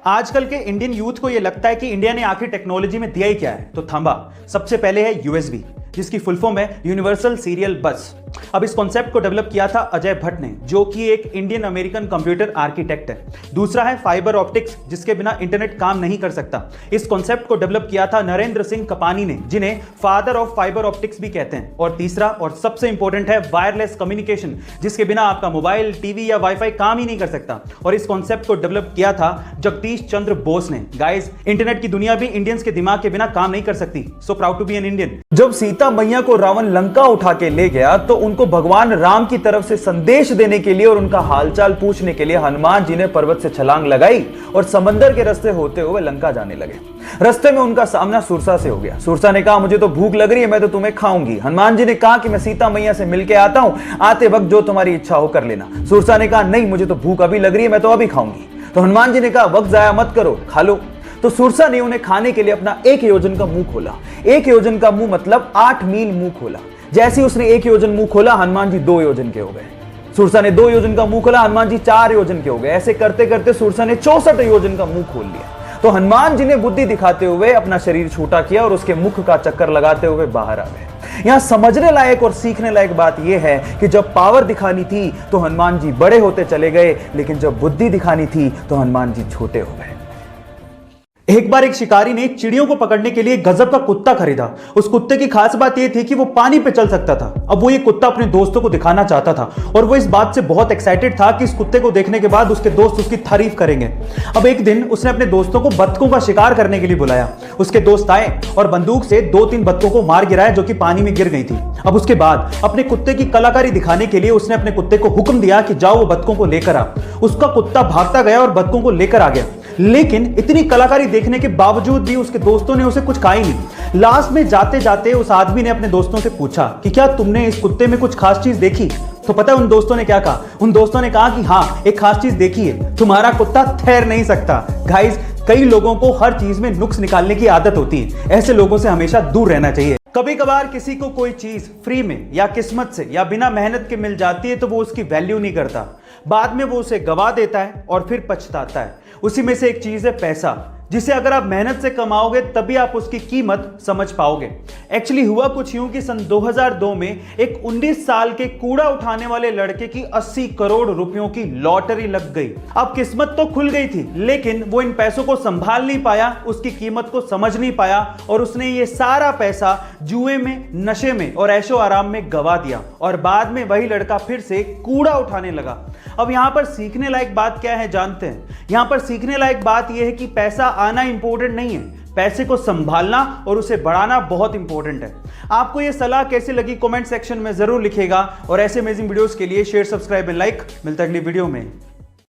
आजकल के Indian youth को यह लगता है कि इंडिया ने आखिर टेक्नोलॉजी में दिया ही क्या है, तो थांबा। सबसे पहले है यूएसबी, जिसकी फुल फॉर्म है यूनिवर्सल सीरियल बस। अब इस कॉन्सेप्ट को डेवलप किया था अजय भट्ट ने, जो कि एक इंडियन अमेरिकन कंप्यूटर आर्किटेक्ट है। दूसरा है फाइबर ऑप्टिक्स, जिसके बिना इंटरनेट काम नहीं कर सकता। इस कॉन्सेप्ट को डेवलप किया था नरेंद्र सिंह कपानी ने, जिन्हें फादर ऑफ फाइबर ऑप्टिक्स भी कहते हैं। और तीसरा और सबसे इंपॉर्टेंट है वायरलेस कम्युनिकेशन, जिसके बिना आपका मोबाइल, टीवी या वाईफाई काम ही नहीं कर सकता। और इस कॉन्सेप्ट को डेवलप किया था जगदीश चंद्र बोस ने। गाइस, इंटरनेट की दुनिया भी इंडियंस के दिमाग के बिना काम नहीं कर सकती। So proud to be an Indian. जब सीता मैया को रावण लंका उठा के ले गया तो उनको भगवान राम की तरफ से संदेश देने के लिए और उनका हालचाल पूछने के लिए हनुमान जी ने पर्वत से छलांग लगाई और समंदर के रास्ते होते हुए लंका जाने लगे। रास्ते में उनका सामना सुरसा से हो गया। सुरसा ने कहा, मुझे तो भूख लग रही है, मैं तो तुम्हें खाऊंगी। हनुमान जी ने कहा कि मैं सीता मैया से मिलके आता हूं, आते वक्त जो तुम्हारी इच्छा हो कर लेना। सुरसा ने कहा, नहीं, मुझे तो भूख अभी लग रही है, मैं तो अभी खाऊंगी। तो हनुमान जी ने कहा, वक्त जाया मत करो, खा लो। तो सुरसा ने उन्हें खाने के लिए अपना 1 योजन का मुंह खोला। 1 योजन का मुंह मतलब 8 मील मुंह खोला। जैसे ही उसने 1 योजन मुंह खोला, हनुमान जी 2 योजन के हो गए। सुरसा ने 2 योजन का मुंह खोला, हनुमान जी 4 योजन के हो गए। ऐसे करते करते सुरसा ने 64 योजन का मुंह खोल लिया। तो हनुमान जी ने बुद्धि दिखाते हुए अपना शरीर छोटा किया और उसके मुख का चक्कर लगाते हुए बाहर आ गए। यहां समझने लायक और सीखने लायक बात यह है कि जब पावर दिखानी थी तो हनुमान जी बड़े होते चले गए, लेकिन जब बुद्धि दिखानी थी तो हनुमान जी छोटे हो गए। एक बार एक शिकारी ने चिड़ियों को पकड़ने के लिए गजब का कुत्ता खरीदा। उस कुत्ते की खास बात यह थी कि वो पानी पे चल सकता था। अब वो ये कुत्ता अपने दोस्तों को दिखाना चाहता था और वो इस बात से बहुत एक्साइटेड था कि इस कुत्ते को देखने के बाद उसके दोस्त उसकी तारीफ करेंगे। अब एक दिन उसने अपने दोस्तों को बत्तखों का शिकार करने के लिए बुलाया। उसके दोस्त आए और बंदूक से 2-3 बत्तखों को मार गिराया, जो कि पानी में गिर गई थी। अब उसके बाद अपने कुत्ते की कलाकारी दिखाने के लिए उसने अपने कुत्ते को हुक्म दिया कि जाओ वो बत्तखों को लेकर आ। उसका कुत्ता भागता गया और बत्तखों को लेकर आ गया, लेकिन इतनी कलाकारी देखने के बावजूद भी उसके दोस्तों ने उसे कुछ कहा ही नहीं। लास्ट में जाते जाते उस आदमी ने अपने दोस्तों से पूछा कि क्या तुमने इस कुत्ते में कुछ खास चीज देखी? तो पता है उन दोस्तों ने क्या कहा? उन दोस्तों ने कहा कि हाँ, एक खास चीज देखी है, तुम्हारा कुत्ता तैर नहीं सकता। गाइस, कई लोगों को हर चीज में नुक्स निकालने की आदत होती है। ऐसे लोगों से हमेशा दूर रहना चाहिए। कभी कभार किसी को कोई चीज फ्री में या किस्मत से या बिना मेहनत के मिल जाती है तो वो उसकी वैल्यू नहीं करता। बाद में वो उसे गवा देता है और फिर पछताता है। उसी में से एक चीज है पैसा, जिसे अगर आप मेहनत से कमाओगे तभी आप उसकी कीमत समझ पाओगे। एक्चुअली हुआ कुछ यूं कि सन 2002 में एक 19 साल के कूड़ा उठाने वाले लड़के की 80 करोड़ रुपयों की लॉटरी लग गई। अब किस्मत तो खुल गई थी, लेकिन वो इन पैसों को संभाल नहीं पाया, उसकी कीमत को समझ नहीं पाया और उसने ये सारा पैसा जुए में, नशे में और ऐशो आराम में गवा दिया। और बाद में वही लड़का फिर से कूड़ा उठाने लगा। अब यहां पर सीखने लायक बात क्या है जानते हैं? यहां पर सीखने लायक बात यह है कि पैसा आना इंपॉर्टेंट नहीं है, पैसे को संभालना और उसे बढ़ाना बहुत इंपॉर्टेंट है। आपको यह सलाह कैसी लगी कमेंट सेक्शन में जरूर लिखिएगा और ऐसे अमेजिंग वीडियोस के लिए शेयर, सब्सक्राइब एंड लाइक। मिलता है अगली वीडियो में।